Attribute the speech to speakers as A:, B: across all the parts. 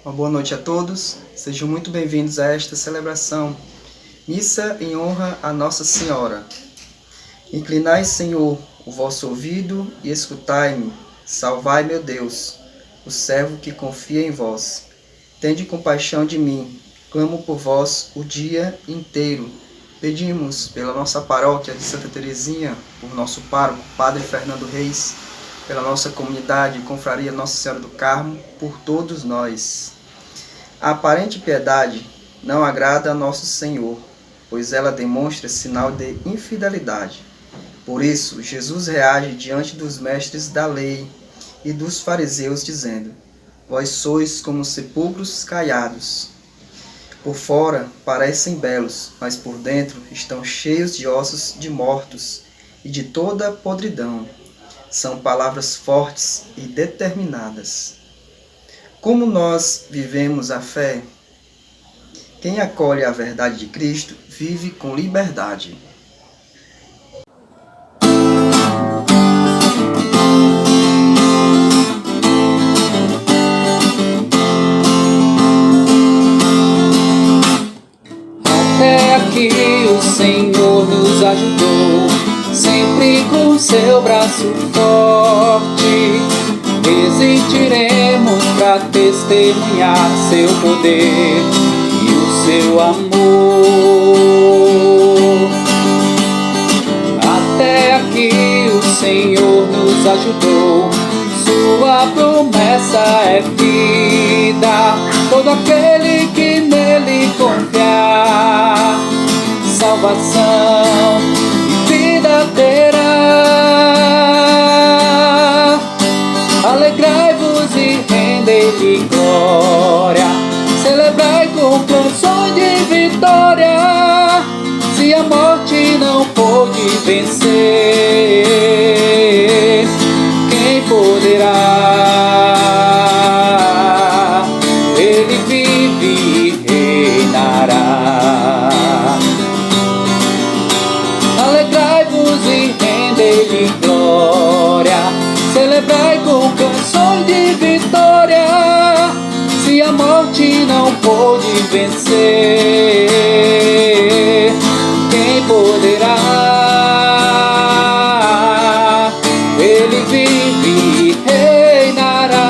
A: Uma boa noite a todos, sejam muito bem-vindos a esta celebração, missa em honra a Nossa Senhora. Inclinai, Senhor, o vosso ouvido e escutai-me, salvai, meu Deus, o servo que confia em vós. Tende compaixão de mim, clamo por vós o dia inteiro. Pedimos pela nossa paróquia de Santa Teresinha, por nosso pároco, Padre Fernando Reis, pela nossa comunidade, Confraria Nossa Senhora do Carmo, por todos nós. A aparente piedade não agrada a nosso Senhor, pois ela demonstra sinal de infidelidade. Por isso, Jesus reage diante dos mestres da lei e dos fariseus, dizendo: Vós sois como sepulcros caiados. Por fora parecem belos, mas por dentro estão cheios de ossos de mortos e de toda podridão. São palavras fortes e determinadas. Como nós vivemos a fé? Quem acolhe a verdade de Cristo vive com liberdade.
B: Até aqui o Senhor nos ajudou, sempre com seu braço forte. Resistiremos para testemunhar seu poder e o seu amor. Até aqui o Senhor nos ajudou, sua promessa é vida. Todo aquele que nele confiar, salvação e vida terá. Alegrai-vos e rendei-lhe glória, celebrai com canções de vitória. Se a morte não pôde vencer, quem poderá? Ele vive e reinará. Alegrai-vos e rendei-lhe glória, celebrai com canções de vitória. Se a morte não pôde vencer, quem poderá? Ele vive e reinará.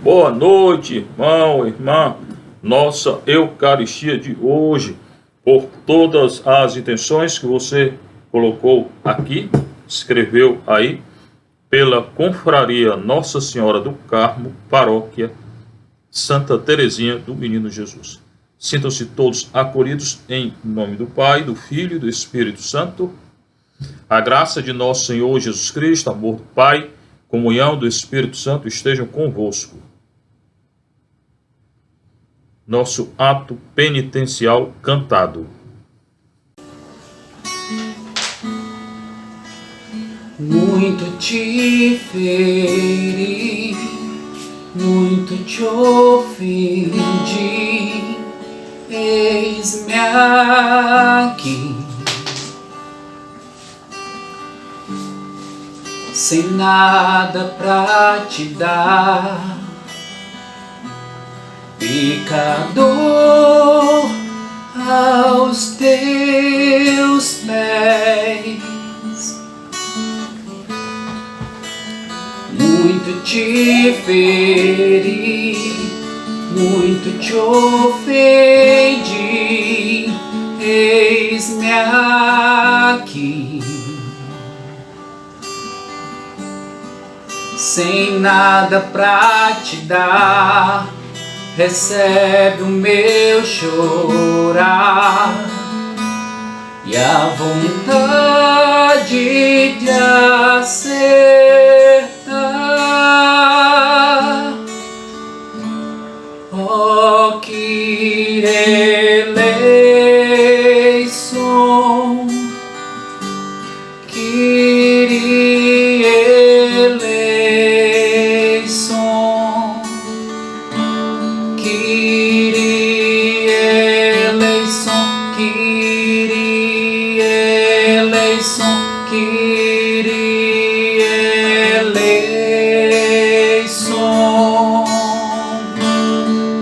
C: Boa noite, irmão, irmã. Nossa Eucaristia de hoje, por todas as intenções que você colocou aqui, escreveu aí, pela Confraria Nossa Senhora do Carmo, Paróquia Santa Teresinha do Menino Jesus. Sintam-se todos acolhidos em nome do Pai, do Filho e do Espírito Santo. A graça de nosso Senhor Jesus Cristo, amor do Pai, comunhão do Espírito Santo estejam convosco. Nosso ato penitencial cantado.
B: Muito te feri, muito te ofendi, eis-me aqui, sem nada pra te dar, pecador aos teus pés. Muito te feri, muito te ofendi, eis-me aqui, sem nada pra te dar, recebe o meu chorar e a vontade de acertar. Oh, que eleição, que eleição, que eleição, Kyrie eleison, Kyrie eleison,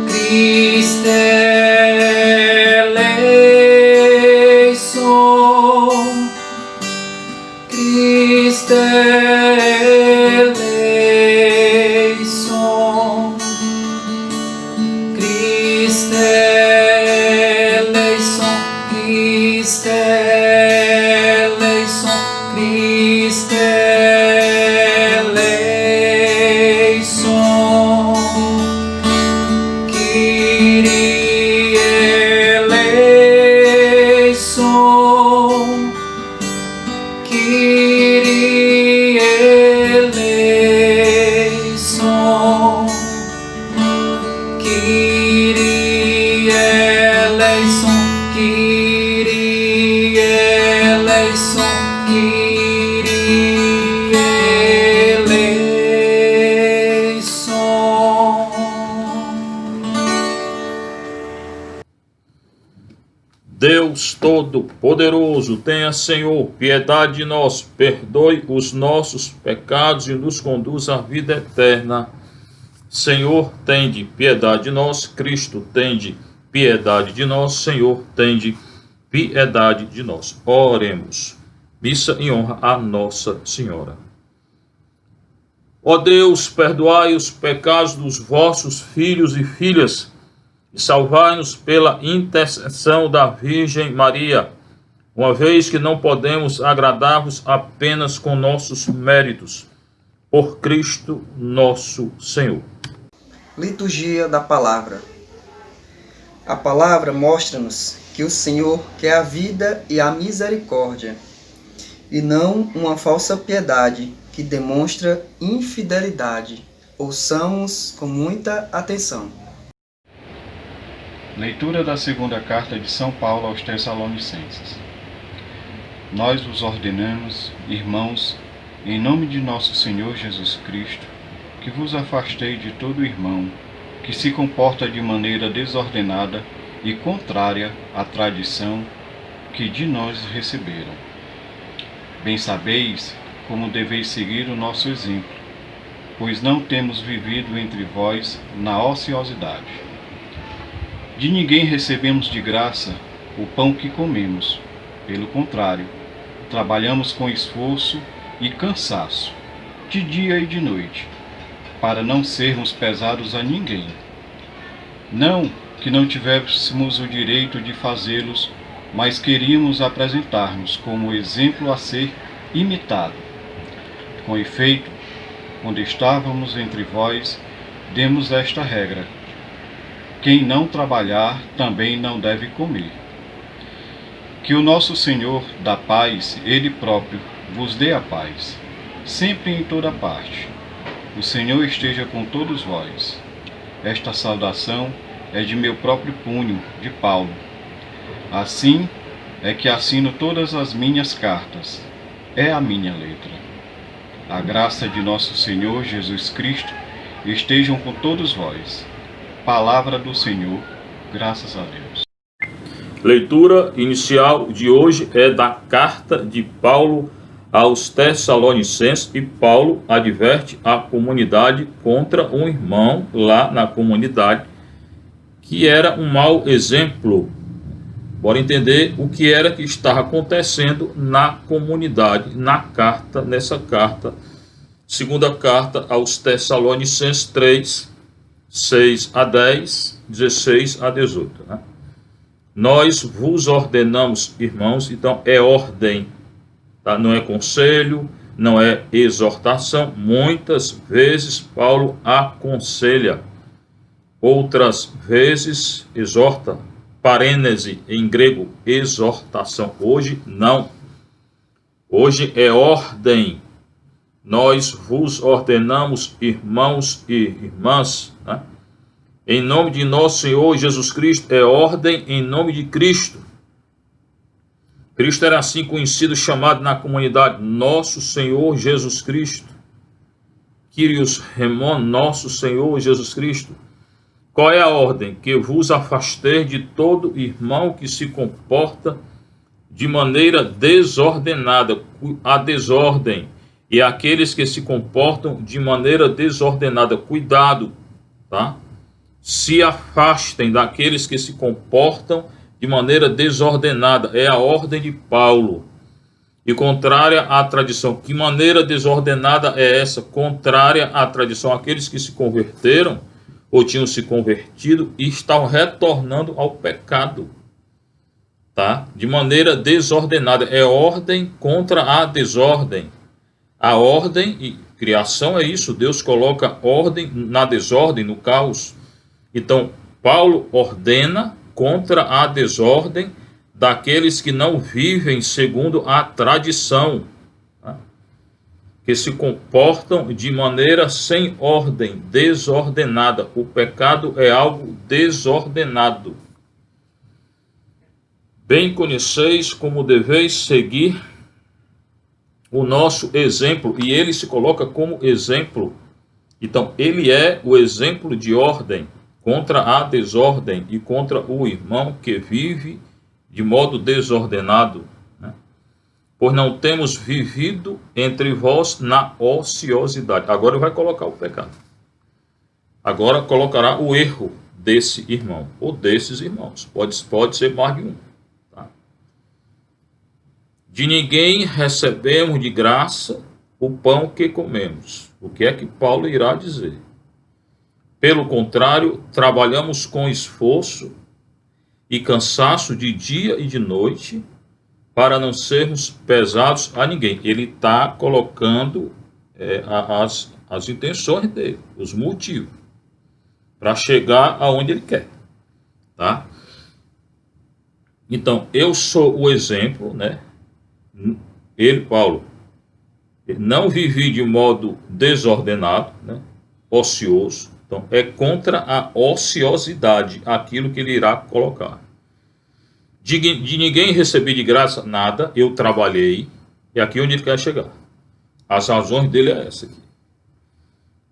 B: Christe eleison, Christe eleison, Christe eleison, Christe eleison, Christe eleison, Kyrie eleison, Kyrie eleison, Kyrie eleison, Kyrie eleison, Kyrie eleison.
C: Deus Todo-Poderoso, tenha, Senhor, piedade de nós, perdoe os nossos pecados e nos conduz à vida eterna. Senhor, tende piedade de nós. Cristo, tende piedade de nós. Senhor, tende piedade de nós. Oremos. Missa em honra a Nossa Senhora. Ó Deus, perdoai os pecados dos vossos filhos e filhas e salvai-nos pela intercessão da Virgem Maria, uma vez que não podemos agradar-vos apenas com nossos méritos. Por Cristo nosso Senhor.
A: Liturgia da Palavra. A palavra mostra-nos que o Senhor quer a vida e a misericórdia, e não uma falsa piedade que demonstra infidelidade. Ouçamos com muita atenção.
D: Leitura da segunda carta de São Paulo aos Tessalonicenses. Nós vos ordenamos, irmãos, em nome de nosso Senhor Jesus Cristo, que vos afastei de todo irmão que se comporta de maneira desordenada e contrária à tradição que de nós receberam. Bem sabeis como deveis seguir o nosso exemplo, pois não temos vivido entre vós na ociosidade. De ninguém recebemos de graça o pão que comemos. Pelo contrário, trabalhamos com esforço e cansaço, de dia e de noite, para não sermos pesados a ninguém. Não que não tivéssemos o direito de fazê-los, mas queríamos apresentar-nos como exemplo a ser imitado. Com efeito, quando estávamos entre vós, demos esta regra: quem não trabalhar também não deve comer. Que o nosso Senhor da paz, Ele próprio, vos dê a paz, sempre e em toda parte. O Senhor esteja com todos vós. Esta saudação é de meu próprio punho, de Paulo. Assim é que assino todas as minhas cartas. É a minha letra. A graça de nosso Senhor Jesus Cristo estejam com todos vós. Palavra do Senhor, graças a Deus.
C: Leitura inicial de hoje é da carta de Paulo aos Tessalonicenses, e Paulo adverte a comunidade contra um irmão lá na comunidade que era um mau exemplo. Bora entender o que era que estava acontecendo na comunidade, nessa carta, segunda carta aos Tessalonicenses 3, 6 a 10, 16 a 18. Né? Nós vos ordenamos, irmãos, então é ordem, tá? Não é conselho, não é exortação. Muitas vezes Paulo aconselha, outras vezes exorta. Parênese em grego, exortação. Hoje não. Hoje é ordem. Nós vos ordenamos, irmãos e irmãs, né? Em nome de nosso Senhor Jesus Cristo, é ordem em nome de Cristo. Cristo era assim conhecido, chamado na comunidade, nosso Senhor Jesus Cristo. Kyrios Remon, nosso Senhor Jesus Cristo. Qual é a ordem? Que vos afasteis de todo irmão que se comporta de maneira desordenada. A desordem e aqueles que se comportam de maneira desordenada. Cuidado, tá? Se afastem daqueles que se comportam de maneira desordenada. É a ordem de Paulo. E contrária à tradição. Que maneira desordenada é essa? Contrária à tradição. Aqueles que se converteram ou tinham se convertido e estão retornando ao pecado, tá? De maneira desordenada. É ordem contra a desordem. A ordem e criação é isso. Deus coloca ordem na desordem, no caos. Então, Paulo ordena contra a desordem daqueles que não vivem segundo a tradição, tá? Que se comportam de maneira sem ordem, desordenada. O pecado é algo desordenado. Bem conheceis como deveis seguir o nosso exemplo, e ele se coloca como exemplo. Então, ele é o exemplo de ordem contra a desordem e contra o irmão que vive de modo desordenado, né? Pois não temos vivido entre vós na ociosidade. Agora ele vai colocar o pecado. Agora colocará o erro desse irmão, ou desses irmãos. Pode ser mais de um. Tá? De ninguém recebemos de graça o pão que comemos. O que é que Paulo irá dizer? Pelo contrário, trabalhamos com esforço e cansaço de dia e de noite, para não sermos pesados a ninguém. Ele está colocando as intenções dele, os motivos, para chegar aonde ele quer. Tá? Então, eu sou o exemplo, né? Ele, Paulo, não vivi de modo desordenado, né? Ocioso. Então, é contra a ociosidade, aquilo que ele irá colocar. De ninguém recebi de graça nada, eu trabalhei, e aqui onde ele quer chegar. As razões dele é essa aqui.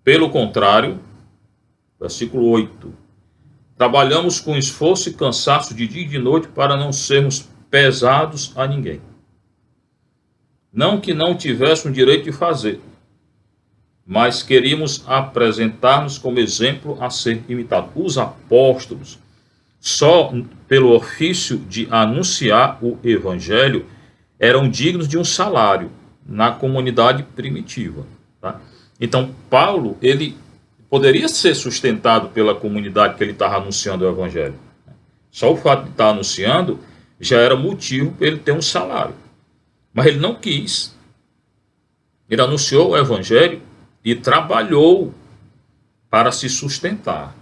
C: Pelo contrário, versículo 8, trabalhamos com esforço e cansaço de dia e de noite para não sermos pesados a ninguém. Não que não tivéssemos direito de fazer, mas queríamos apresentar-nos como exemplo a ser imitado. Os apóstolos, só pelo ofício de anunciar o evangelho, eram dignos de um salário na comunidade primitiva. Tá? Então, Paulo, ele poderia ser sustentado pela comunidade que ele estava anunciando o evangelho. Só o fato de estar anunciando já era motivo para ele ter um salário. Mas ele não quis. Ele anunciou o evangelho e trabalhou para se sustentar.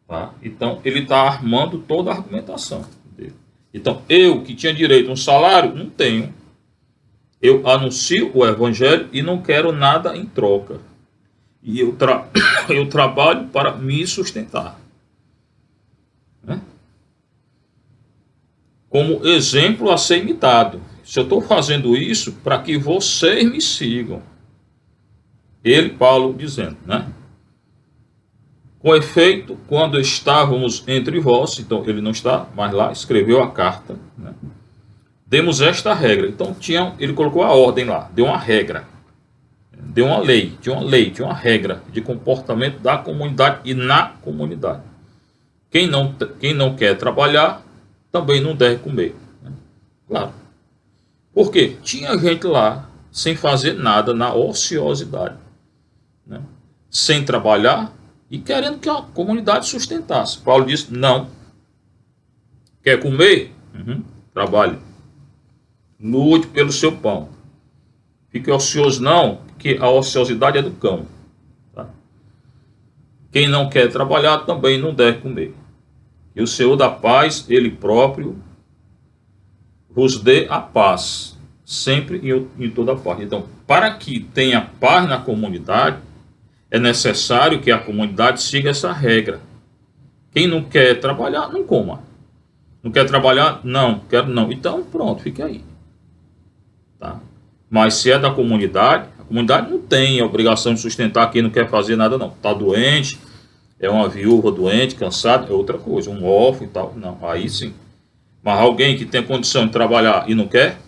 C: Tá? Então, ele está armando toda a argumentação dele. Então, eu que tinha direito a um salário, não tenho. Eu anuncio o evangelho e não quero nada em troca. E eu trabalho para me sustentar. Né? Como exemplo a ser imitado. Se eu estou fazendo isso para que vocês me sigam. Ele, Paulo, dizendo, né? Com efeito, quando estávamos entre vós, então ele não está mais lá, escreveu a carta, né? Demos esta regra. Então ele colocou a ordem lá, deu uma regra, deu uma lei, tinha uma regra de comportamento da comunidade e na comunidade. Quem não quer trabalhar, também não deve comer. Né? Claro. Por quê? Tinha gente lá sem fazer nada, na ociosidade, né? Sem trabalhar e querendo que a comunidade sustentasse. Paulo disse, não. Quer comer? Trabalhe. Lute pelo seu pão. Fique ocioso não, porque a ociosidade é do cão. Tá? Quem não quer trabalhar também não deve comer. E o Senhor da paz, Ele próprio, vos dê a paz, sempre e em toda parte. Então, para que tenha paz na comunidade, é necessário que a comunidade siga essa regra. Quem não quer trabalhar, não coma. Não quer trabalhar? Não, quero não. Então, pronto, fique aí. Tá? Mas se é da comunidade, a comunidade não tem a obrigação de sustentar quem não quer fazer nada, não. Está doente, é uma viúva doente, cansada, é outra coisa, um órfão e tal. Não, aí sim. Mas alguém que tem condição de trabalhar e não quer,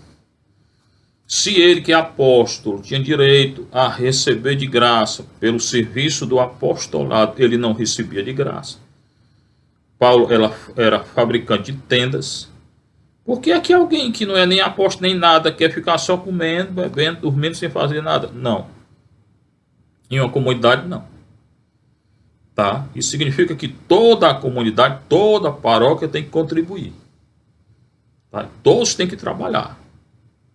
C: se ele que é apóstolo tinha direito a receber de graça pelo serviço do apostolado, ele não recebia de graça. Paulo era fabricante de tendas. Por que aqui alguém que não é nem apóstolo nem nada quer ficar só comendo, bebendo, dormindo sem fazer nada? Não. Em uma comunidade, não. Tá? Isso significa que toda a comunidade, toda a paróquia tem que contribuir. Tá? Todos têm que trabalhar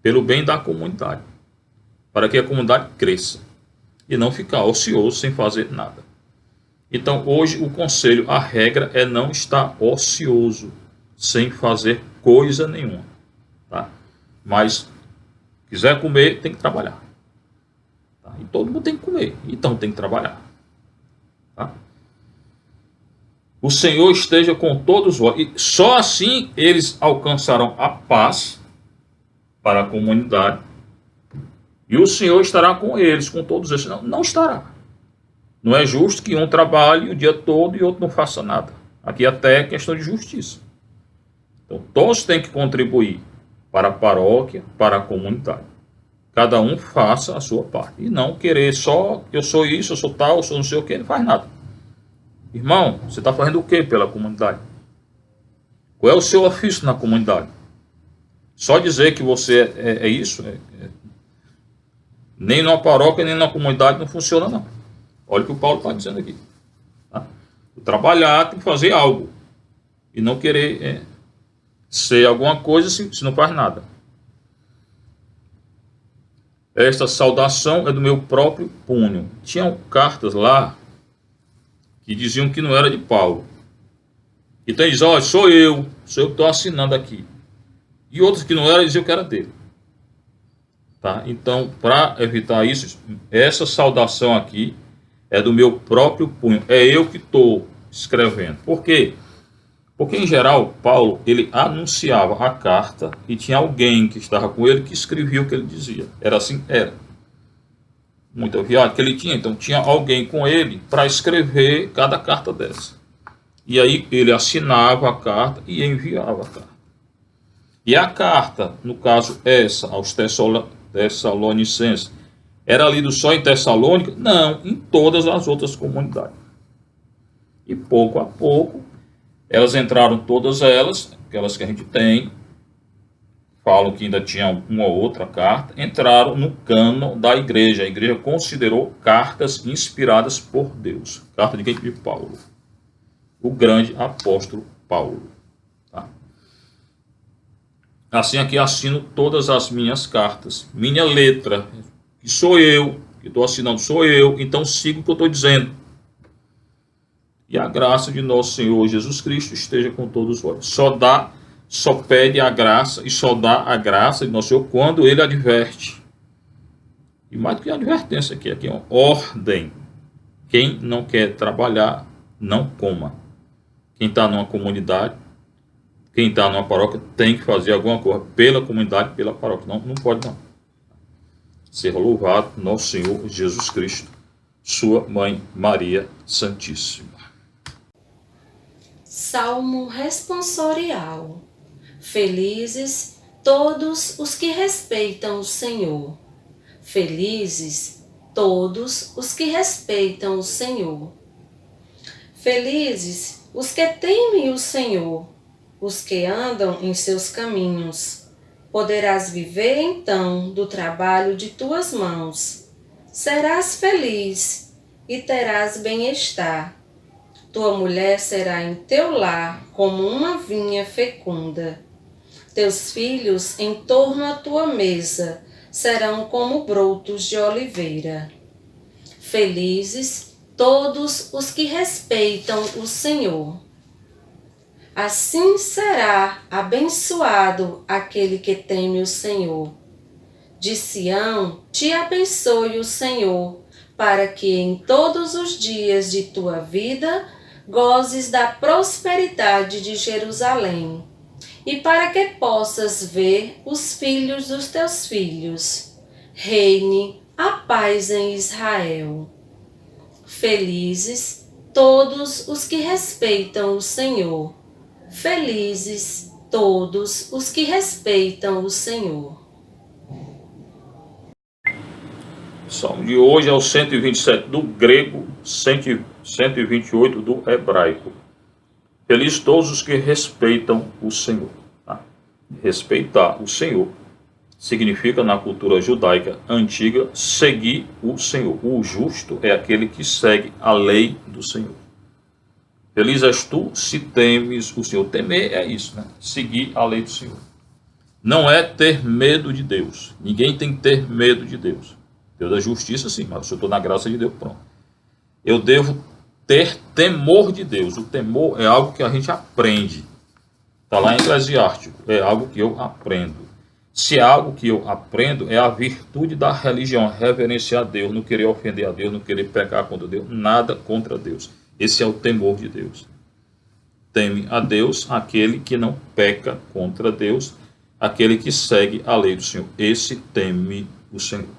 C: pelo bem da comunidade, para que a comunidade cresça e não ficar ocioso sem fazer nada. Então, hoje, o conselho, a regra é não estar ocioso, sem fazer coisa nenhuma. Tá? Mas, quiser comer, tem que trabalhar. Tá? E todo mundo tem que comer, então tem que trabalhar. Tá? O Senhor esteja com todos vós. E só assim eles alcançarão a paz para a comunidade. E o Senhor estará com eles, com todos eles. Não estará. Não é justo que um trabalhe o dia todo e outro não faça nada. Aqui até é questão de justiça. Então todos têm que contribuir para a paróquia, para a comunidade. Cada um faça a sua parte. E não querer só, eu sou isso, eu sou tal, eu sou não sei o que, não faz nada. Irmão, você está fazendo o que pela comunidade? Qual é o seu ofício na comunidade? Só dizer que você é isso, nem na paróquia, nem na comunidade não funciona, não. Olha o que o Paulo está dizendo aqui. Tá? Trabalhar tem que fazer algo. E não querer ser alguma coisa se não faz nada. Esta saudação é do meu próprio punho. Tinham cartas lá que diziam que não era de Paulo. Então ele diz, olha, sou eu que estou assinando aqui. E outros que não eram, diziam que era dele. Tá? Então, para evitar isso, essa saudação aqui é do meu próprio punho. É eu que estou escrevendo. Por quê? Porque, em geral, Paulo, ele anunciava a carta e tinha alguém que estava com ele que escrevia o que ele dizia. Era assim? Era. Muita viagem que ele tinha. Então, tinha alguém com ele para escrever cada carta dessa. E aí, ele assinava a carta e enviava a carta. E a carta, no caso essa, aos Tessalonicenses, era lido só em Tessalônica? Não, em todas as outras comunidades. E pouco a pouco, elas entraram, todas elas, aquelas que a gente tem, falam que ainda tinha uma outra carta, entraram no cânon da igreja. A igreja considerou cartas inspiradas por Deus. Carta de quem? De Paulo. O grande apóstolo Paulo. Tá? Assim aqui assino todas as minhas cartas. Minha letra, que sou eu, que estou assinando sou eu, então siga o que eu estou dizendo. E a graça de nosso Senhor Jesus Cristo esteja com todos vós. Só pede a graça e só dá a graça de nosso Senhor quando ele adverte. E mais do que advertência aqui é uma ordem. Quem não quer trabalhar, não coma. Quem está numa comunidade, quem está numa paróquia, tem que fazer alguma coisa pela comunidade, pela paróquia. Não pode não. Seja louvado nosso Senhor Jesus Cristo, sua mãe Maria Santíssima.
E: Salmo responsorial. Felizes todos os que respeitam o Senhor. Felizes todos os que respeitam o Senhor. Felizes os que temem o Senhor, os que andam em seus caminhos. Poderás viver então do trabalho de tuas mãos. Serás feliz e terás bem-estar. Tua mulher será em teu lar como uma vinha fecunda. Teus filhos em torno à tua mesa serão como brotos de oliveira. Felizes todos os que respeitam o Senhor. Assim será abençoado aquele que teme o Senhor. De Sião te abençoe o Senhor, para que em todos os dias de tua vida gozes da prosperidade de Jerusalém, e para que possas ver os filhos dos teus filhos. Reine a paz em Israel. Felizes todos os que respeitam o Senhor. Felizes todos os que respeitam o Senhor.
C: O salmo de hoje é o 127 do grego, 128 do hebraico. Felizes todos os que respeitam o Senhor. Tá? Respeitar o Senhor significa, na cultura judaica antiga, seguir o Senhor. O justo é aquele que segue a lei do Senhor. Feliz és tu se temes o Senhor. Temer é isso, né? Seguir a lei do Senhor. Não é ter medo de Deus. Ninguém tem que ter medo de Deus. Deus é justiça, sim, mas se eu estou na graça de Deus, pronto. Eu devo ter temor de Deus. O temor é algo que a gente aprende. Está lá em Eclesiástico. É algo que eu aprendo. Se é algo que eu aprendo, é a virtude da religião. Reverenciar a Deus, não querer ofender a Deus, não querer pecar contra Deus. Nada contra Deus. Esse é o temor de Deus. Teme a Deus aquele que não peca contra Deus, aquele que segue a lei do Senhor. Esse teme o Senhor.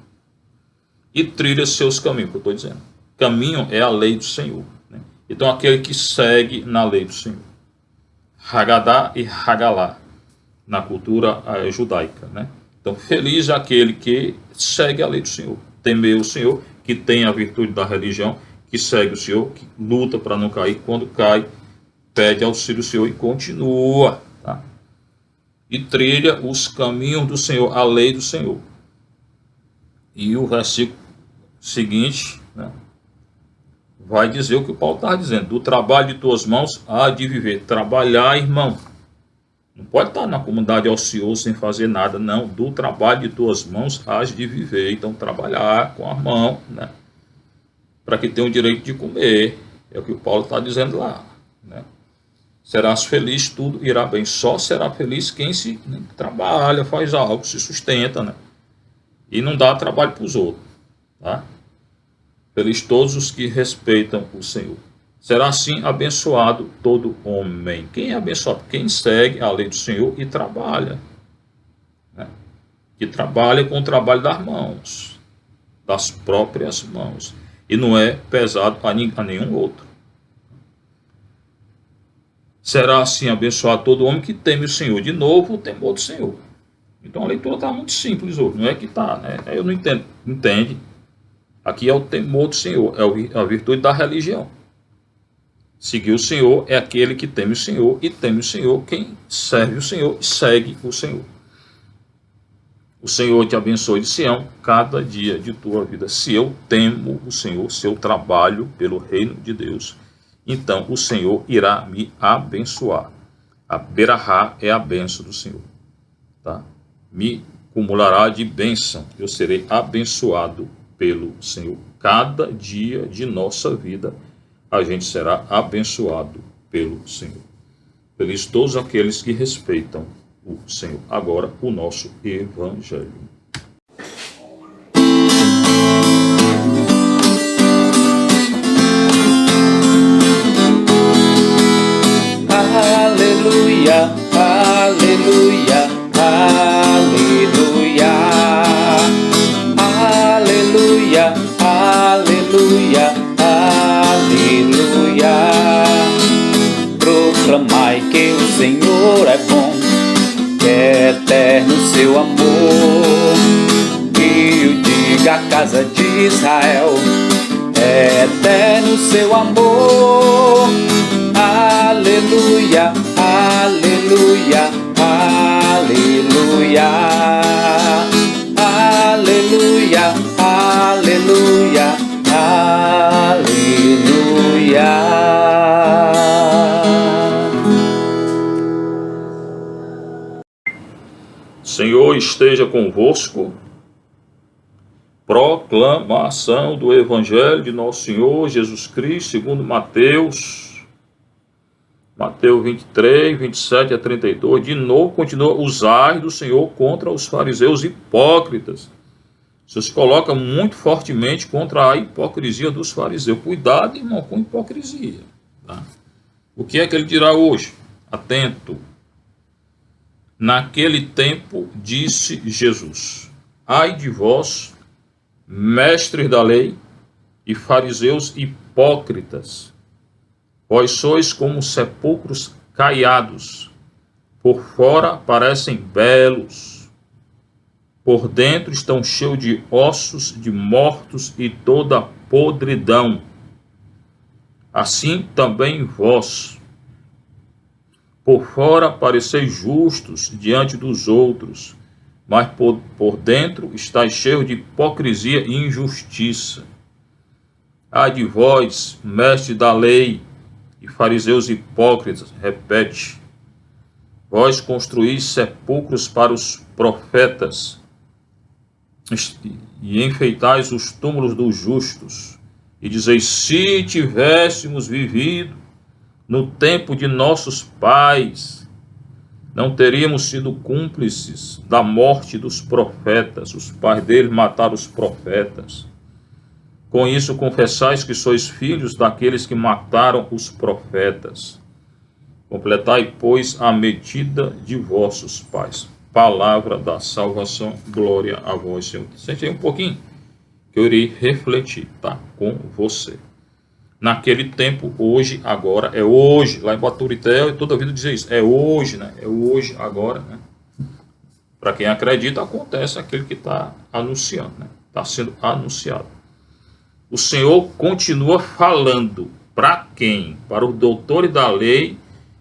C: E trilha seus caminhos, que eu estou dizendo. Caminho é a lei do Senhor. Né? Então, aquele que segue na lei do Senhor. Hagadá e Hagalá, na cultura judaica. Né? Então, feliz é aquele que segue a lei do Senhor. Temer o Senhor, que tem a virtude da religião, que segue o Senhor, que luta para não cair. Quando cai, pede auxílio ao Senhor e continua. Tá? E trilha os caminhos do Senhor, a lei do Senhor. E o versículo seguinte, né, vai dizer o que o Paulo está dizendo. Do trabalho de tuas mãos há de viver. Trabalhar, irmão. Não pode estar na comunidade ocioso sem fazer nada. Não, do trabalho de tuas mãos hás de viver. Então, trabalhar com a mão, né, para que tenha o direito de comer. É o que o Paulo está dizendo lá. Né? Serás feliz, tudo irá bem. Só será feliz quem se trabalha, faz algo, se sustenta, né? E não dá trabalho para os outros. Tá? Feliz todos os que respeitam o Senhor. Será assim abençoado todo homem. Quem é abençoado? Quem segue a lei do Senhor e trabalha. Né? Que trabalha com o trabalho das mãos. Das próprias mãos. E não é pesado a nenhum outro. Será assim abençoado todo homem que teme o Senhor. De novo, o temor do Senhor. Então a leitura está muito simples hoje, não é que está, né? Eu não entendo, entende? Aqui é o temor do Senhor, é a virtude da religião. Seguir o Senhor é aquele que teme o Senhor, e teme o Senhor quem serve o Senhor e segue o Senhor. O Senhor te abençoe de Sião cada dia de tua vida. Se eu temo o Senhor, se eu trabalho pelo reino de Deus, então o Senhor irá me abençoar. A berahá é a bênção do Senhor. Tá? Me acumulará de bênção, eu serei abençoado pelo Senhor. Cada dia de nossa vida, a gente será abençoado pelo Senhor. Feliz todos aqueles que respeitam o Senhor. Agora, o nosso Evangelho.
B: Aleluia, aleluia. Aleluia, aleluia, aleluia, aleluia. Proclamai que o Senhor é bom, que é eterno seu amor. Que o diga a casa de Israel, é eterno seu amor. Aleluia, aleluia. Aleluia, aleluia, aleluia, aleluia.
C: Senhor esteja convosco. Proclamação do Evangelho de nosso Senhor Jesus Cristo, segundo Mateus 23, 27 a 32, de novo continua os ais do Senhor contra os fariseus hipócritas. Isso se coloca muito fortemente contra a hipocrisia dos fariseus. Cuidado, irmão, com hipocrisia. Tá? O que é que ele dirá hoje? Atento. Naquele tempo disse Jesus: ai de vós, mestres da lei e fariseus hipócritas, Vós sois como sepulcros caiados, por fora parecem belos, por dentro estão cheios de ossos de mortos e toda podridão. Assim também vós, por fora pareceis justos diante dos outros, mas por dentro estáis cheios de hipocrisia e injustiça. Ai de vós, mestre da lei, e fariseus hipócritas, repete, vós construís sepulcros para os profetas, e enfeitais os túmulos dos justos, e dizeis, se tivéssemos vivido no tempo de nossos pais, não teríamos sido cúmplices da morte dos profetas. Os pais deles mataram os profetas. Com isso confessais que sois filhos daqueles que mataram os profetas. Completai, pois, a medida de vossos pais. Palavra da salvação, glória a vós, Senhor. Sente aí um pouquinho, que eu irei refletir, tá, com você. Naquele tempo, hoje, agora, é hoje. Lá em Baturité, toda a vida dizia isso. É hoje, né? É hoje, agora, né? Para quem acredita, acontece aquilo que está anunciando, né? Está sendo anunciado. O Senhor continua falando para quem? Para os doutores da lei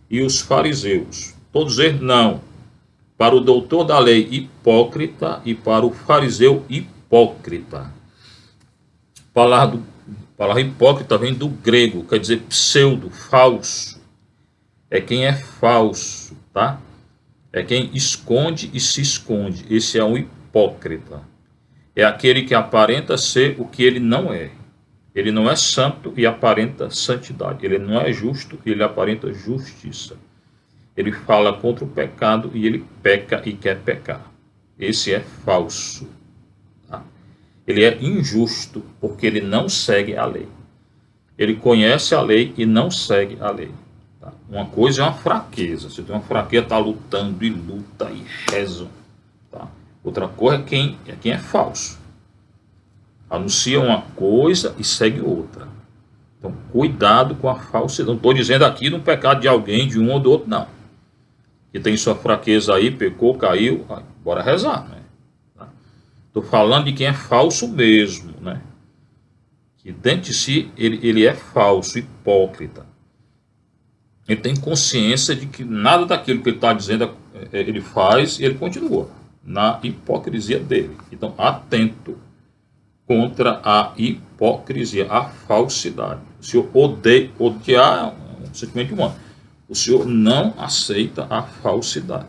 C: e os fariseus. Todos eles não. Para o doutor da lei hipócrita e para o fariseu hipócrita. A palavra hipócrita vem do grego, quer dizer pseudo, falso. É quem é falso, tá? É quem esconde e se esconde. Esse é um hipócrita. É aquele que aparenta ser o que ele não é. Ele não é santo e aparenta santidade. Ele não é justo e ele aparenta justiça. Ele fala contra o pecado e ele peca e quer pecar. Esse é falso. Tá? Ele é injusto porque ele não segue a lei. Ele conhece a lei e não segue a lei. Tá? Uma coisa é uma fraqueza. Você tem uma fraqueza, está lutando e luta e reza. Tá? Outra coisa é quem é falso. Anuncia uma coisa e segue outra. Então, cuidado com a falsidade. Não estou dizendo aqui no pecado de alguém, de um ou do outro, não. Que tem sua fraqueza aí, pecou, caiu, bora rezar, né? Estou falando de quem é falso mesmo, né? Que dentro de si ele é falso, hipócrita. Ele tem consciência de que nada daquilo que ele está dizendo ele faz e ele continua na hipocrisia dele. Então, atento contra a hipocrisia, a falsidade. O Senhor odiar é um sentimento humano. O Senhor não aceita a falsidade.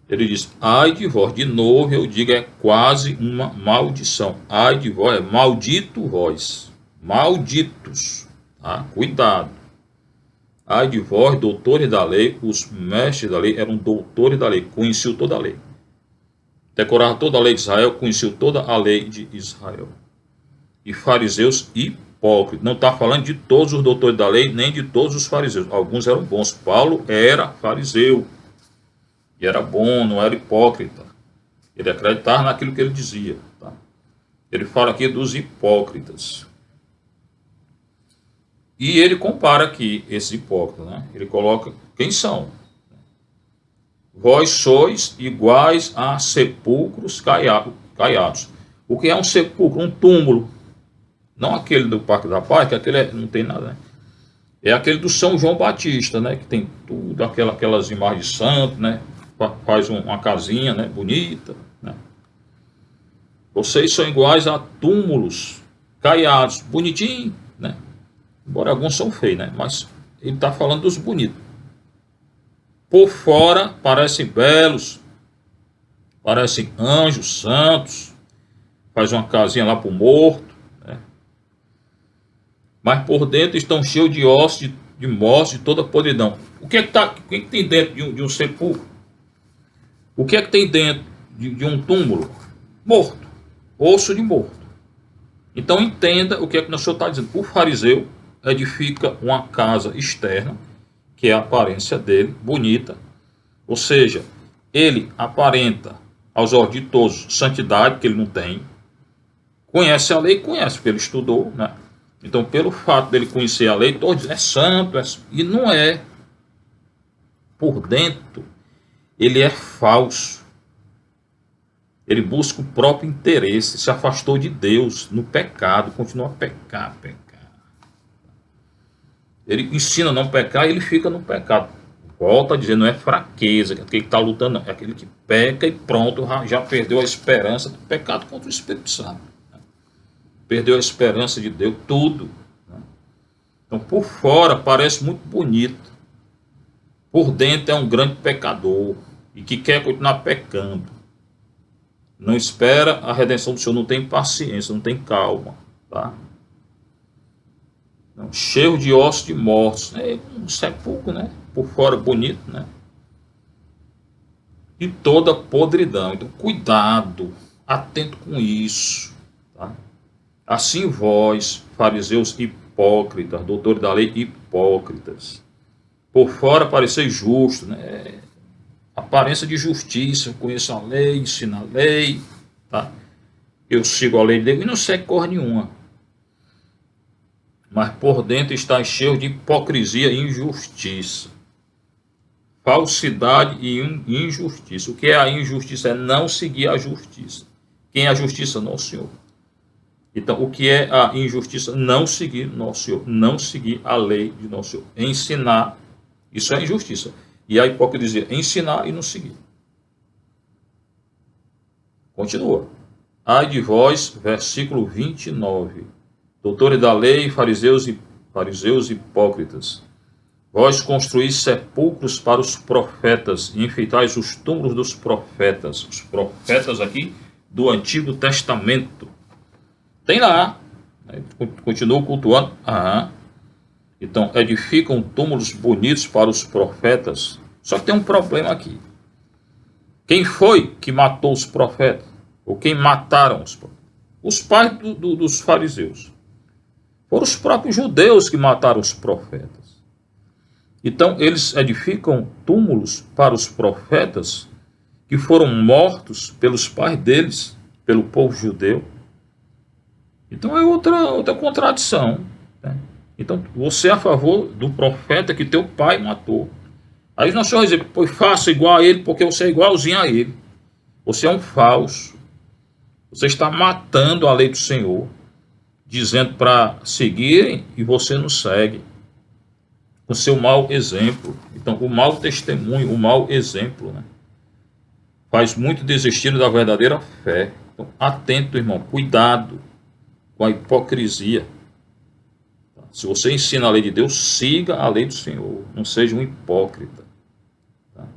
C: Ele diz, ai de vós, de novo eu digo, é quase uma maldição. Ai de vós, é maldito vós, malditos, tá? Cuidado. Ai de vós, doutores da lei, os mestres da lei eram doutores da lei, conheciam toda a lei. Decorava toda a lei de Israel, conheceu toda a lei de Israel. E fariseus hipócritas. Não está falando de todos os doutores da lei, nem de todos os fariseus. Alguns eram bons. Paulo era fariseu. E era bom, não era hipócrita. Ele acreditava naquilo que ele dizia. Tá? Ele fala aqui dos hipócritas. E ele compara aqui esses hipócritas. Né? Ele coloca quem são. Vós sois iguais a sepulcros caiados. O que é um sepulcro? Um túmulo. Não aquele do Parque da Paz, que aquele não tem nada, né? É aquele do São João Batista, né? Que tem tudo, aquelas imagens de santo, né? Faz uma casinha, né? Bonita, né? Vocês são iguais a túmulos caiados, bonitinho, né? Embora alguns são feios, né? Mas ele está falando dos bonitos. Por fora parecem belos, parecem anjos santos, faz uma casinha lá para o morto, né? Mas por dentro estão cheios de ossos, de morte, de toda podridão. O que é que tem dentro de um sepulcro? O que é que tem dentro de um túmulo? Morto, osso de morto. Então entenda o que é que o Senhor está dizendo. O fariseu edifica uma casa externa, que é a aparência dele, bonita, ou seja, ele aparenta aos olhos de todos santidade, que ele não tem, conhece a lei, conhece, porque ele estudou, né? Então, pelo fato dele conhecer a lei, todos dizem, é santo, e não é. Por dentro, ele é falso. Ele busca o próprio interesse, se afastou de Deus no pecado, continua a pecar. Ele ensina a não pecar e ele fica no pecado. Volta a dizer, não é fraqueza, que é aquele que está lutando, não. É aquele que peca e pronto, já perdeu a esperança do pecado contra o Espírito Santo. Perdeu a esperança de Deus, tudo. Então, por fora parece muito bonito. Por dentro é um grande pecador e que quer continuar pecando. Não espera a redenção do Senhor, não tem paciência, não tem calma. Tá? Não, cheio de ossos de mortos. É um sepulcro, né? Por fora bonito, né? E toda podridão. Então, cuidado, atento com isso. Tá? Assim vós, fariseus hipócritas, doutores da lei hipócritas, por fora pareceis justo, né? Aparência de justiça, eu conheço a lei, ensino a lei, tá? Eu sigo a lei de Deus e não segue cor nenhuma. Mas por dentro está cheio de hipocrisia e injustiça. Falsidade e injustiça. O que é a injustiça? É não seguir a justiça. Quem é a justiça? Nosso Senhor. Então, o que é a injustiça? Não seguir Nosso Senhor. Não seguir a lei de Nosso Senhor. Ensinar, isso é injustiça. E a hipocrisia, ensinar e não seguir. Continua. Ai de vós, versículo 29. Doutores da lei, fariseus hipócritas. Vós construís sepulcros para os profetas e enfeitais os túmulos dos profetas. Os profetas aqui do Antigo Testamento. Tem lá. Continua cultuando. Então, edificam túmulos bonitos para os profetas. Só que tem um problema aqui. Quem foi que matou os profetas? Ou quem mataram os profetas? Os pais dos fariseus. Foram os próprios judeus que mataram os profetas. Então, eles edificam túmulos para os profetas que foram mortos pelos pais deles, pelo povo judeu. Então, é outra contradição, né? Então, você é a favor do profeta que teu pai matou. Aí nós vamos dizer, pois faça igual a ele, porque você é igualzinho a ele. Você é um falso. Você está matando a lei do Senhor, dizendo para seguirem e você não segue. Com seu mau exemplo. Então, o mau testemunho, o mau exemplo, né, faz muito desistir da verdadeira fé. Então, atento, irmão, cuidado com a hipocrisia. Se você ensina a lei de Deus, siga a lei do Senhor. Não seja um hipócrita. Tá?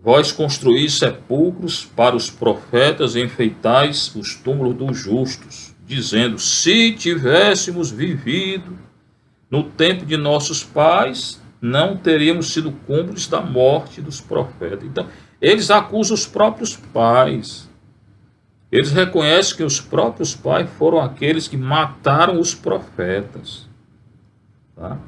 C: Vós construís sepulcros para os profetas e enfeitais os túmulos dos justos, dizendo, se tivéssemos vivido no tempo de nossos pais, não teríamos sido cúmplices da morte dos profetas. Então, eles acusam os próprios pais. Eles reconhecem que os próprios pais foram aqueles que mataram os profetas. Tá?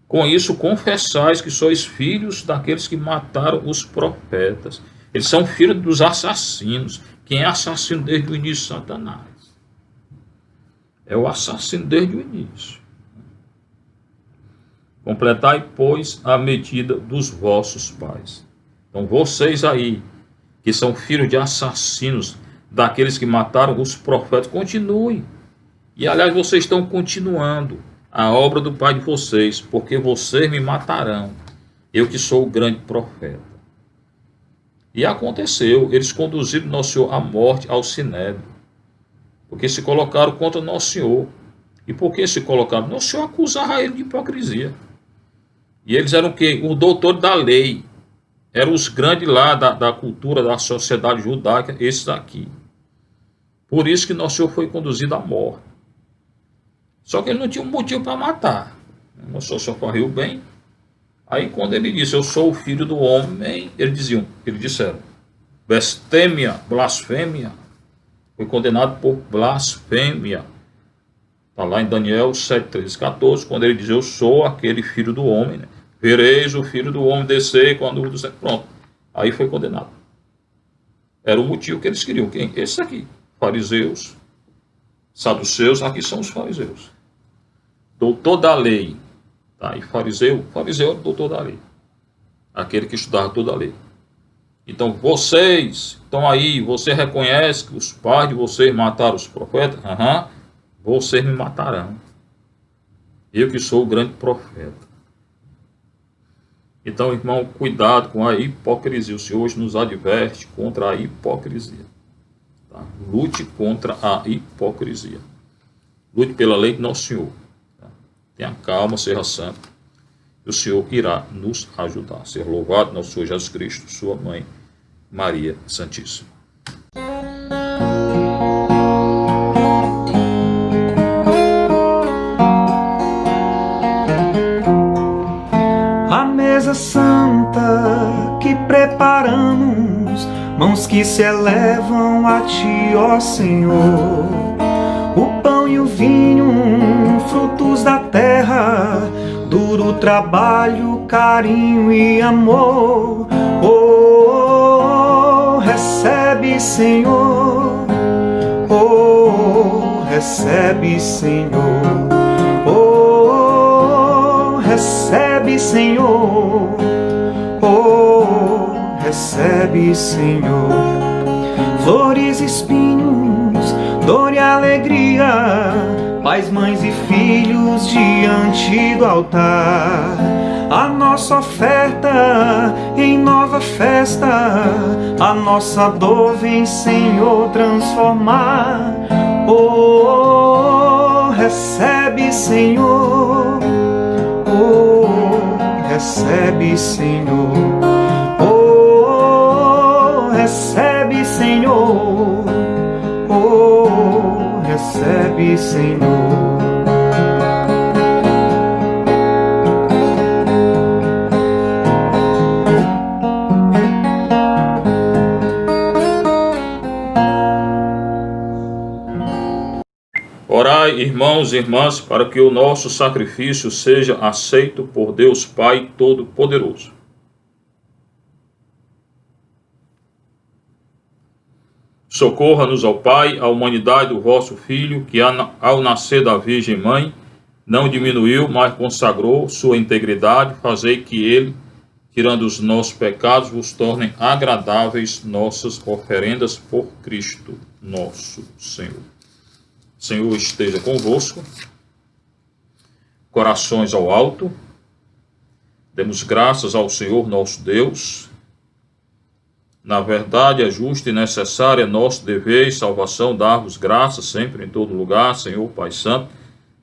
C: Com isso, confessais que sois filhos daqueles que mataram os profetas. Eles são filhos dos assassinos. Quem é assassino desde o início? Satanás. É o assassino desde o início. Completai, pois, a medida dos vossos pais. Então, vocês aí, que são filhos de assassinos, daqueles que mataram os profetas, continuem. E, aliás, vocês estão continuando a obra do pai de vocês, porque vocês me matarão, eu que sou o grande profeta. E aconteceu, eles conduziram Nosso Senhor à morte ao Sinédrio, porque se colocaram contra Nosso Senhor. E por que se colocaram? Nosso Senhor acusava ele de hipocrisia. E eles eram o quê? O doutor da lei. Eram os grandes lá da cultura, da sociedade judaica, esses aqui. Por isso que Nosso Senhor foi conduzido à morte. Só que ele não tinha um motivo para matar. Nosso Senhor socorreu bem. Aí quando ele disse, eu sou o filho do homem, eles disseram, blasfêmia, blasfêmia. Foi condenado por blasfêmia. Está lá em Daniel 7, 13, 14, quando ele diz, eu sou aquele filho do homem, né? Vereis o filho do homem descer com a nuvem do céu. Pronto. Aí foi condenado. Era o motivo que eles queriam. Quem? Esse aqui. Fariseus. saduceus, aqui são os fariseus. Doutor da lei. Tá? E fariseu era o doutor da lei. Aquele que estudava toda a lei. Então vocês estão aí, você reconhece que os pais de vocês mataram os profetas? Vocês me matarão. Eu que sou o grande profeta. Então, irmão, cuidado com a hipocrisia. O Senhor hoje nos adverte contra a hipocrisia. Tá? Lute contra a hipocrisia. Lute pela lei de nosso Senhor. Tá? Tenha calma, seja santo. E o Senhor irá nos ajudar. Ser louvado nosso Senhor Jesus Cristo, sua mãe, Maria Santíssima.
F: A mesa santa que preparamos, mãos que se elevam a ti, ó Senhor. O pão e o vinho, frutos da terra, duro trabalho, carinho e amor. Oh, recebe, Senhor. Oh, recebe, Senhor. Oh, recebe, Senhor. Oh, recebe, Senhor. Flores, espinhos, dor e alegria, pais, mães e filhos diante do altar. A nossa oferta em nova festa, a nossa dor vem, Senhor, transformar. Oh, recebe, Senhor. Oh, recebe, Senhor. Oh, recebe, Senhor. Oh, recebe, Senhor.
C: Orai, irmãos e irmãs, para que o nosso sacrifício seja aceito por Deus Pai Todo-Poderoso. Socorra-nos, ao Pai, a humanidade do vosso Filho, que ao nascer da Virgem Mãe, não diminuiu, mas consagrou sua integridade. Fazei que ele, tirando os nossos pecados, vos tornem agradáveis nossas oferendas por Cristo nosso Senhor. Senhor esteja convosco, corações ao alto, demos graças ao Senhor nosso Deus. Na verdade, é justo e necessário, é nosso dever e salvação dar-vos graças sempre em todo lugar, Senhor Pai Santo,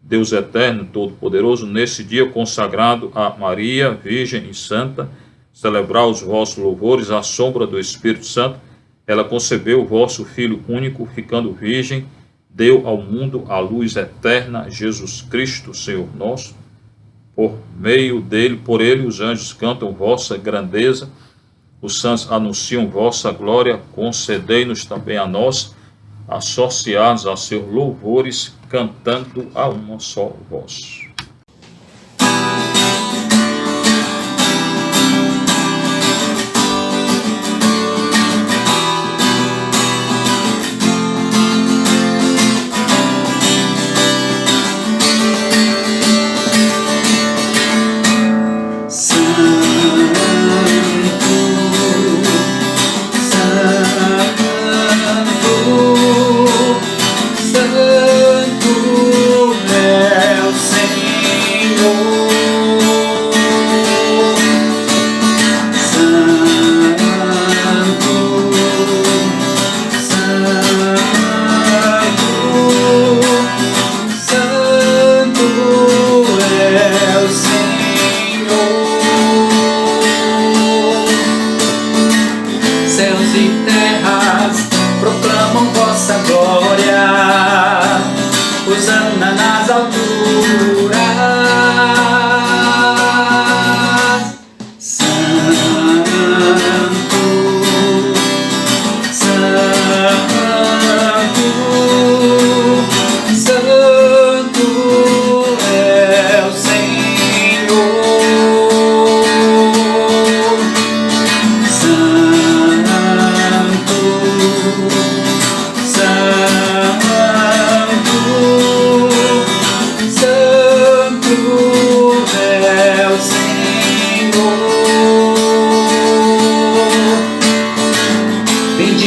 C: Deus eterno, todo-poderoso, nesse dia consagrado a Maria, Virgem e Santa, celebrar os vossos louvores à sombra do Espírito Santo. Ela concebeu o vosso Filho único, ficando virgem, deu ao mundo a luz eterna, Jesus Cristo, Senhor nosso. Por meio dele, por ele, os anjos cantam vossa grandeza, os santos anunciam vossa glória. Concedei-nos também a nós, associados a seus louvores, cantando a uma só voz.
F: Santo é o Senhor.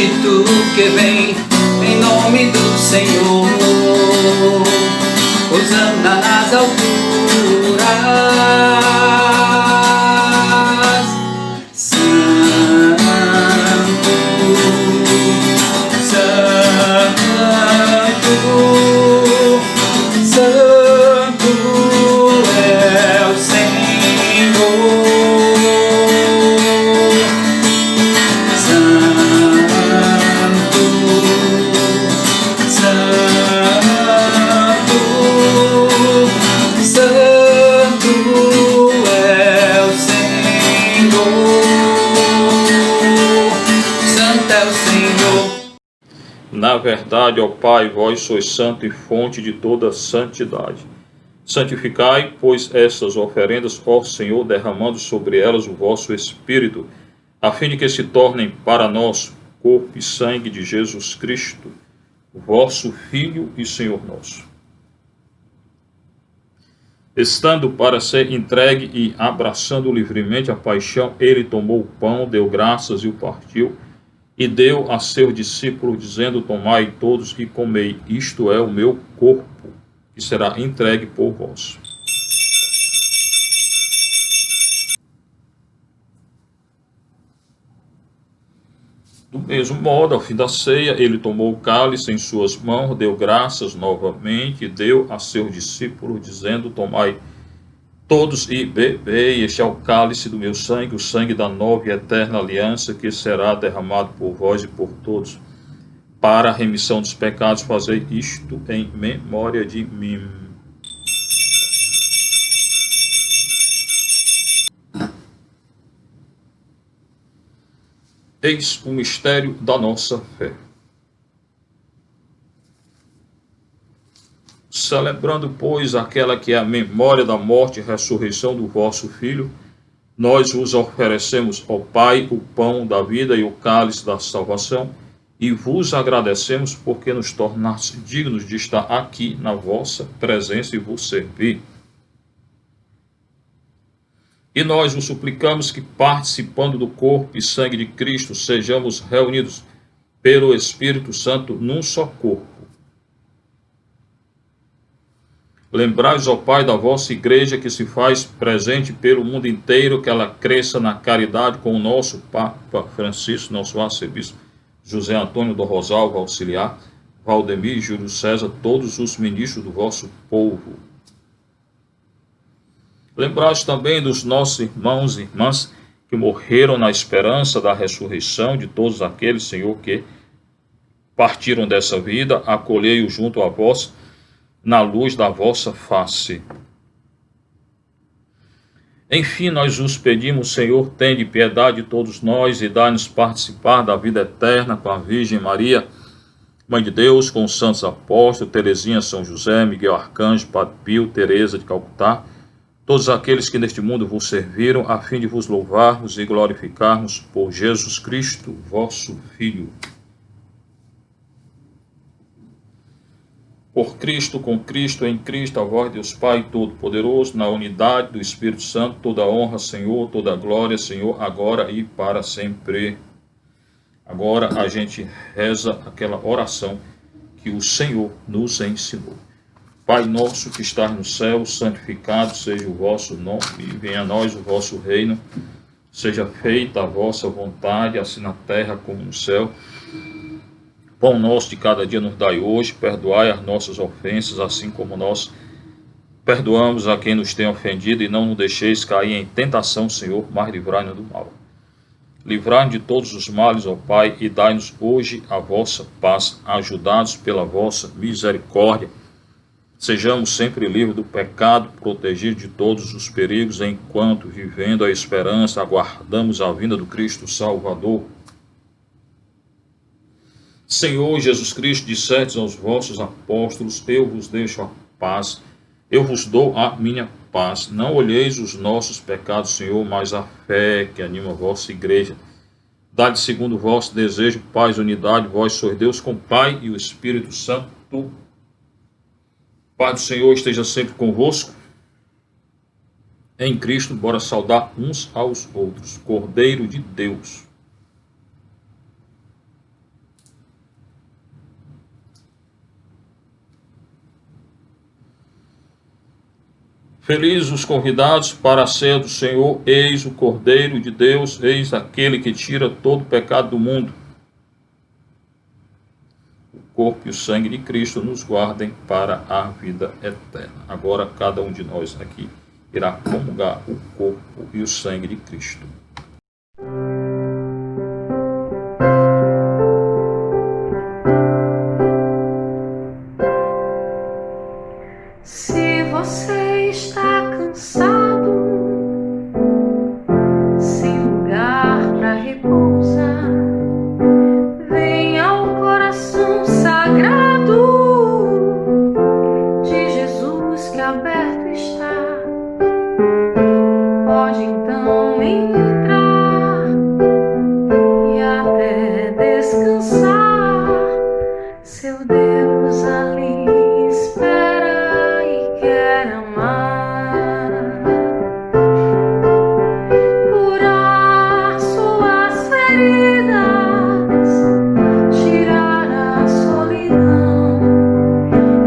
B: Espírito que vem em nome do Senhor. Hosana nas alturas. Santo, Santo, Santo é o Senhor.
C: Na verdade, ó Pai, vós sois santo e fonte de toda santidade. Santificai, pois, estas oferendas, ó Senhor, derramando sobre elas o vosso Espírito, a fim de que se tornem para nós corpo e sangue de Jesus Cristo, vosso Filho e Senhor nosso. Estando para ser entregue e abraçando livremente a paixão, ele tomou o pão, deu graças e o partiu, e deu a seus discípulos, dizendo: tomai todos e comei, isto é o meu corpo, que será entregue por vós. Do mesmo modo, ao fim da ceia, ele tomou o cálice em suas mãos, deu graças novamente, e deu a seus discípulos, dizendo: tomai todos e bebei, este é o cálice do meu sangue, o sangue da nova e eterna aliança, que será derramado por vós e por todos. Para a remissão dos pecados, fazei isto em memória de mim. Eis o mistério da nossa fé. Celebrando, pois, aquela que é a memória da morte e ressurreição do vosso Filho, nós vos oferecemos, ó Pai, o pão da vida e o cálice da salvação, e vos agradecemos porque nos tornaste dignos de estar aqui na vossa presença e vos servir. E nós vos suplicamos que, participando do corpo e sangue de Cristo, sejamos reunidos pelo Espírito Santo num só corpo. Lembrai-vos, ó Pai, da vossa igreja que se faz presente pelo mundo inteiro, que ela cresça na caridade com o nosso Papa Francisco, nosso arcebispo José Antônio do Rosalvo, auxiliar, Valdemir e Júlio César, todos os ministros do vosso povo. Lembrai-vos também dos nossos irmãos e irmãs que morreram na esperança da ressurreição, de todos aqueles, Senhor, que partiram dessa vida, acolhei-os junto a vós, na luz da vossa face. Enfim, nós vos pedimos, Senhor, tende piedade de todos nós e dai-nos participar da vida eterna com a Virgem Maria, Mãe de Deus, com os santos apóstolos, Teresinha, São José, Miguel Arcanjo, Padre Pio, Teresa de Calcutá, todos aqueles que neste mundo vos serviram, a fim de vos louvarmos e glorificarmos por Jesus Cristo, vosso Filho. Por Cristo, com Cristo, em Cristo, a vós, Deus Pai Todo-Poderoso, na unidade do Espírito Santo, toda honra, Senhor, toda glória, Senhor, agora e para sempre. Agora a gente reza aquela oração que o Senhor nos ensinou. Pai nosso que estás no céu, santificado seja o vosso nome, venha a nós o vosso reino, seja feita a vossa vontade, assim na terra como no céu. Pão nosso de cada dia nos dai hoje, perdoai as nossas ofensas, assim como nós perdoamos a quem nos tem ofendido, e não nos deixeis cair em tentação, Senhor, mas livrai-nos do mal. Livrai-nos de todos os males, ó Pai, e dai-nos hoje a vossa paz, ajudados pela vossa misericórdia. Sejamos sempre livres do pecado, protegidos de todos os perigos, enquanto, vivendo a esperança, aguardamos a vinda do Cristo Salvador. Senhor Jesus Cristo, dissestes aos vossos apóstolos: eu vos deixo a paz, eu vos dou a minha paz. Não olheis os nossos pecados, Senhor, mas a fé que anima a vossa igreja. Dá-lhe segundo o vosso desejo, paz e unidade, vós sois Deus com o Pai e o Espírito Santo. Pai do Senhor esteja sempre convosco. Em Cristo, bora saudar uns aos outros. Cordeiro de Deus. Felizes os convidados para a ceia do Senhor, eis o Cordeiro de Deus, eis aquele que tira todo o pecado do mundo. O corpo e o sangue de Cristo nos guardem para a vida eterna. Agora cada um de nós aqui irá comungar o corpo e o sangue de Cristo.
G: Se você está cansado, sem lugar para repousar, venha ao coração sagrado de Jesus que aberto está. Pode então entrar e até descansar. Seu Deus ali espera e quer amar, curar suas feridas, tirar a solidão,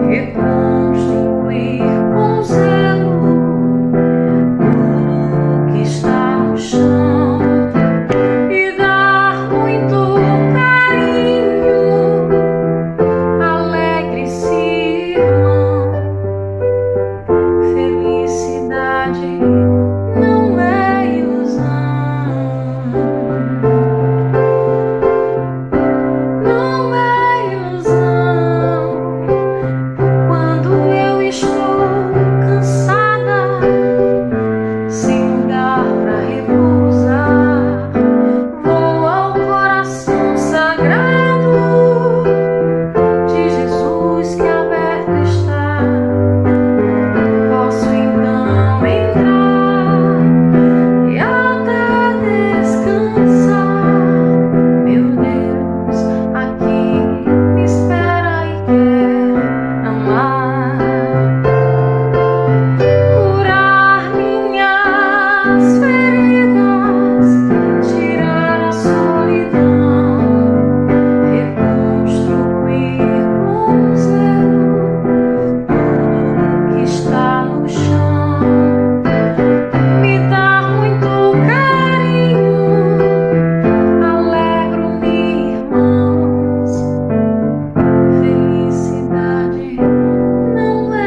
G: reconstruir com zelo tudo que está no chão e dar muito carinho. Alegre-se, irmão, felicidade não é ilusão, não é ilusão. Quando eu estou cansada, sem lugar para repousar, vou ao coração sagrado de Jesus que aberto está. Posso então entrar e até descansar. Meu Deus aqui me espera e quer amar, curar minhas feridas, tirar a solidão, reconstruir com zelo tudo que está no chão, me dar muito carinho. Alegro-me, irmãos, felicidade não é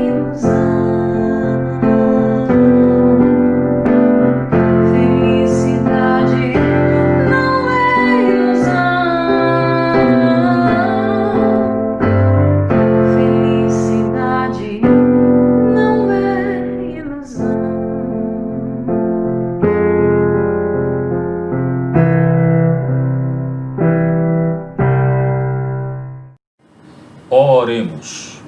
G: ilusão, felicidade não é ilusão, felicidade não é ilusão.
C: Oremos.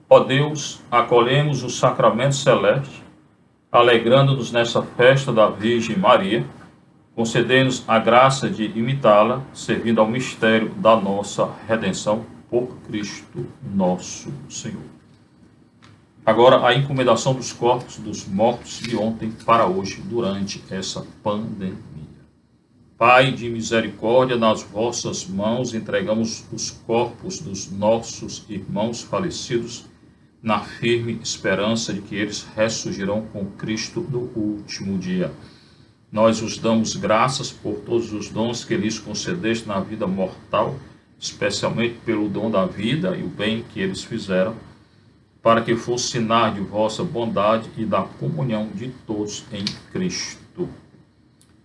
C: Ó Deus, acolhemos o sacramento celeste, alegrando-nos nessa festa da Virgem Maria, concedei-nos a graça de imitá-la, servindo ao mistério da nossa redenção por Cristo nosso Senhor. Agora, a encomendação dos corpos dos mortos de ontem para hoje, durante essa pandemia. Pai de misericórdia, nas vossas mãos entregamos os corpos dos nossos irmãos falecidos, na firme esperança de que eles ressurgirão com Cristo no último dia. Nós os damos graças por todos os dons que lhes concedeste na vida mortal, especialmente pelo dom da vida e o bem que eles fizeram, para que fosse sinal de vossa bondade e da comunhão de todos em Cristo.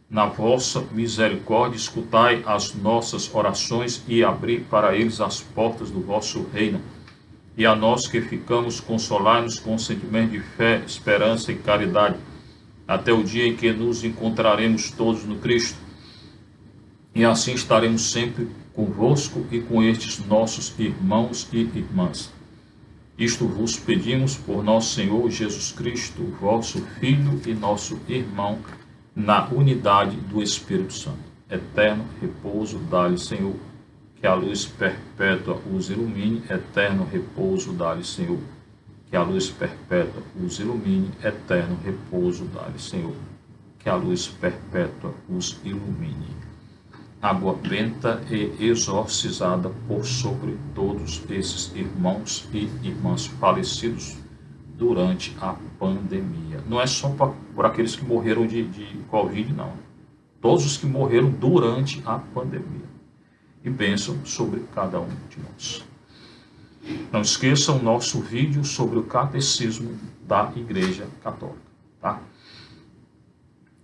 C: Na vossa misericórdia, escutai as nossas orações e abri para eles as portas do vosso reino. E a nós que ficamos, consolai-nos com sentimento de fé, esperança e caridade, até o dia em que nos encontraremos todos no Cristo. E assim estaremos sempre convosco e com estes nossos irmãos e irmãs. Isto vos pedimos por nosso Senhor Jesus Cristo, vosso Filho e nosso irmão, na unidade do Espírito Santo. Eterno repouso dá-lhe, Senhor, que a luz perpétua os ilumine. Eterno repouso dá-lhe, Senhor, que a luz perpétua os ilumine. Eterno repouso dá-lhe, Senhor, que a luz perpétua os ilumine. Água benta e exorcizada por sobre todos esses irmãos e irmãs falecidos, durante a pandemia. Não é só por aqueles que morreram de Covid, não. Todos os que morreram durante a pandemia. E bênção sobre cada um de nós. Não esqueçam o nosso vídeo sobre o catecismo da Igreja Católica. Tá?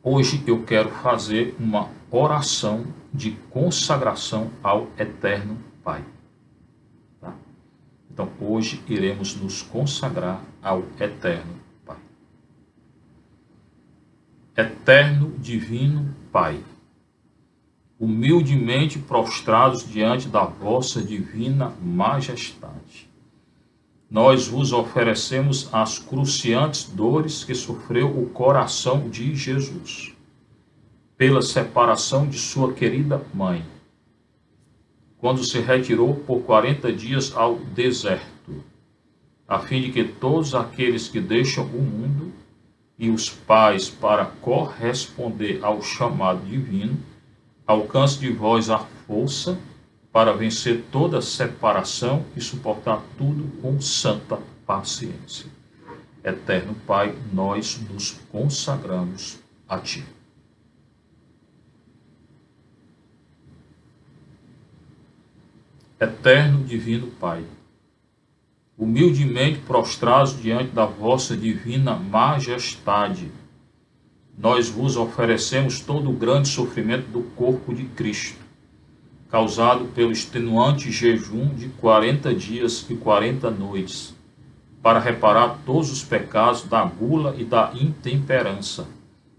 C: Hoje eu quero fazer uma oração de consagração ao Eterno Pai. Tá? Então hoje iremos nos consagrar ao Eterno Pai. Eterno Divino Pai, humildemente prostrados diante da vossa divina majestade, nós vos oferecemos as cruciantes dores que sofreu o coração de Jesus, pela separação de sua querida mãe, quando se retirou por 40 dias ao deserto, a fim de que todos aqueles que deixam o mundo e os pais para corresponder ao chamado divino, alcance de vós a força para vencer toda separação e suportar tudo com santa paciência. Eterno Pai, nós nos consagramos a Ti. Eterno Divino Pai, humildemente prostrados diante da vossa divina majestade, nós vos oferecemos todo o grande sofrimento do corpo de Cristo, causado pelo extenuante jejum de 40 dias e 40 noites, para reparar todos os pecados da gula e da intemperança,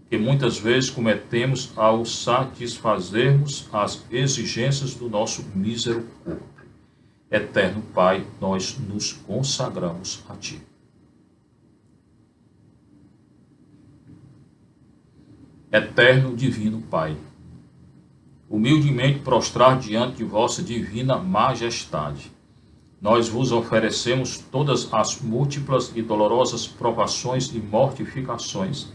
C: que muitas vezes cometemos ao satisfazermos as exigências do nosso mísero corpo. Eterno Pai, nós nos consagramos a Ti. Eterno Divino Pai, humildemente prostrar diante de vossa divina majestade, nós vos oferecemos todas as múltiplas e dolorosas provações e mortificações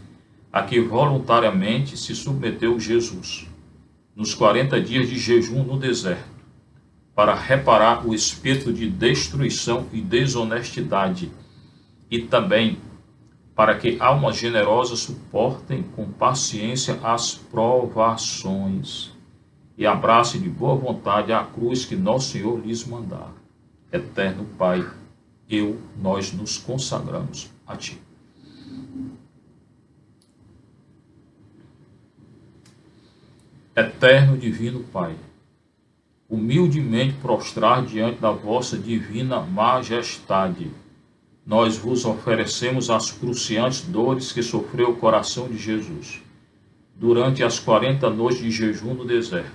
C: a que voluntariamente se submeteu Jesus, nos 40 dias de jejum no deserto, para reparar o espírito de destruição e desonestidade, e também para que almas generosas suportem com paciência as provações e abracem de boa vontade a cruz que nosso Senhor lhes mandar. Eterno Pai, nós nos consagramos a Ti. Eterno Divino Pai, humildemente prostrar diante da vossa divina majestade, nós vos oferecemos as cruciantes dores que sofreu o coração de Jesus durante as 40 noites de jejum no deserto,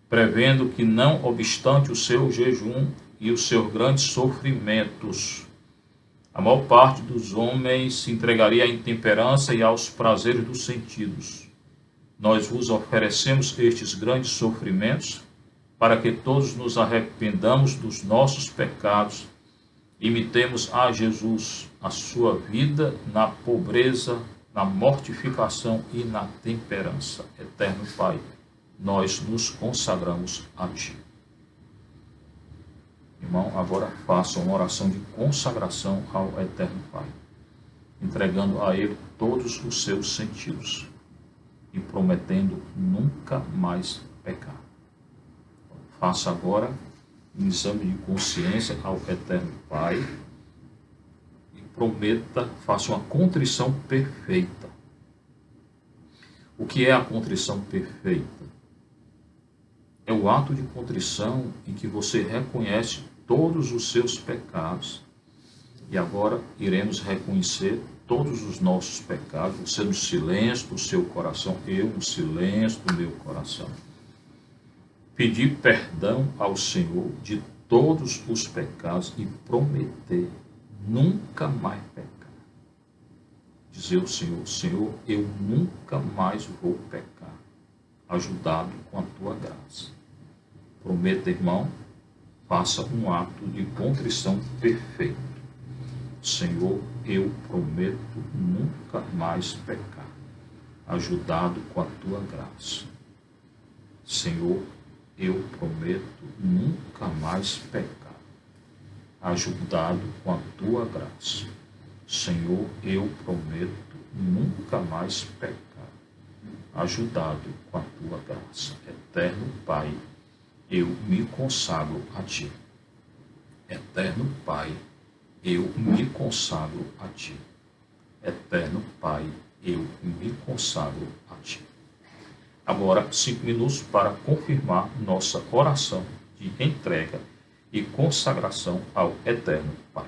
C: prevendo que, não obstante o seu jejum e os seus grandes sofrimentos, a maior parte dos homens se entregaria à intemperança e aos prazeres dos sentidos. Nós vos oferecemos estes grandes sofrimentos para que todos nos arrependamos dos nossos pecados e imitemos a Jesus, a sua vida na pobreza, na mortificação e na temperança. Eterno Pai, nós nos consagramos a Ti. Irmão, agora faça uma oração de consagração ao Eterno Pai, entregando a Ele todos os seus sentidos e prometendo nunca mais pecar. Faça agora um exame de consciência ao Eterno Pai e prometa, faça uma contrição perfeita. O que é a contrição perfeita? É o ato de contrição em que você reconhece todos os seus pecados. E agora iremos reconhecer todos os nossos pecados, você no silêncio do seu coração, eu no silêncio do meu coração. Pedir perdão ao Senhor de todos os pecados e prometer nunca mais pecar. Dizer ao Senhor, Senhor, eu nunca mais vou pecar, ajudado com a Tua graça. Prometa, irmão, faça um ato de contrição perfeito. Senhor, eu prometo nunca mais pecar, ajudado com a Tua graça. Senhor, eu prometo nunca mais pecar, ajudado com a Tua graça. Senhor, eu prometo nunca mais pecar, ajudado com a tua graça. Eterno Pai, eu me consagro a ti. Eterno Pai, eu me consagro a ti. Eterno Pai, eu me consagro a ti. Agora, 5 minutos para confirmar nossa oração de entrega e consagração ao Eterno Pai.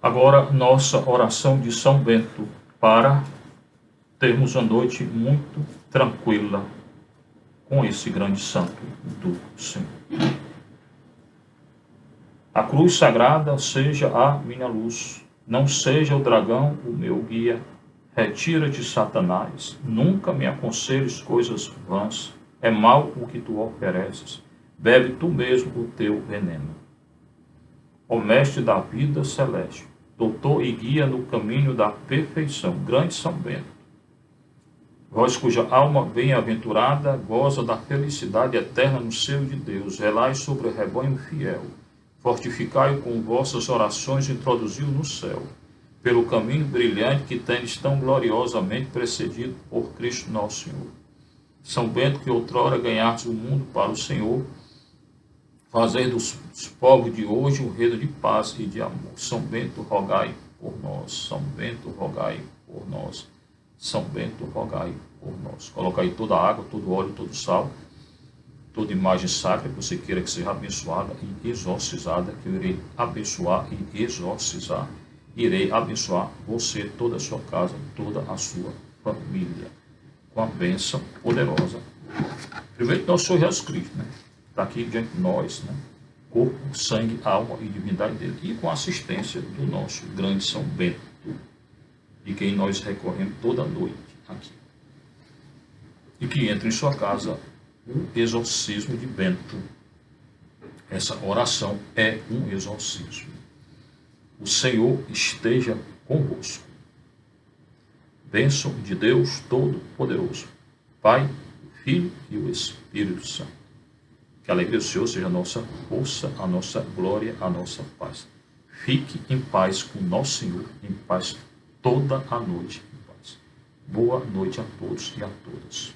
C: Agora, nossa oração de São Bento, para termos uma noite muito tranquila com esse grande santo do Senhor. A cruz sagrada seja a minha luz, não seja o dragão o meu guia. Retira-te, Satanás, nunca me aconselhes coisas vãs, é mal o que tu ofereces. bebe tu mesmo o teu veneno. Ó Mestre da vida celeste, doutor e guia no caminho da perfeição, grande São Bento, vós cuja alma bem-aventurada goza da felicidade eterna no seio de Deus, velai sobre o rebanho fiel, fortificai-o com vossas orações e introduzi-o no céu, pelo caminho brilhante que tendes tão gloriosamente precedido por Cristo nosso Senhor. São Bento, que outrora ganhastes o mundo para o Senhor, fazei dos povos de hoje um reino de paz e de amor. São Bento, rogai por nós. São Bento, rogai por nós. São Bento, rogai por nós. Coloca aí toda a água, todo o óleo, todo o sal, toda imagem sacra que você queira que seja abençoada e exorcizada, que eu irei abençoar e exorcizar. Irei abençoar você, toda a sua casa, toda a sua família, com a bênção poderosa. Primeiro, nosso Senhor Jesus Cristo, né? Está aqui diante de nós, né? Corpo, sangue, alma e divindade dele. E com a assistência do nosso grande São Bento, de quem nós recorremos toda noite aqui. E que entre em sua casa o exorcismo de Bento. Essa oração é um exorcismo. O Senhor esteja convosco. Bênção de Deus Todo-Poderoso, Pai, Filho e o Espírito Santo. Que a alegria do Senhor seja a nossa força, a nossa glória, a nossa paz. Fique em paz com nosso Senhor, em paz toda a noite. Em paz. Boa noite a todos e a todas.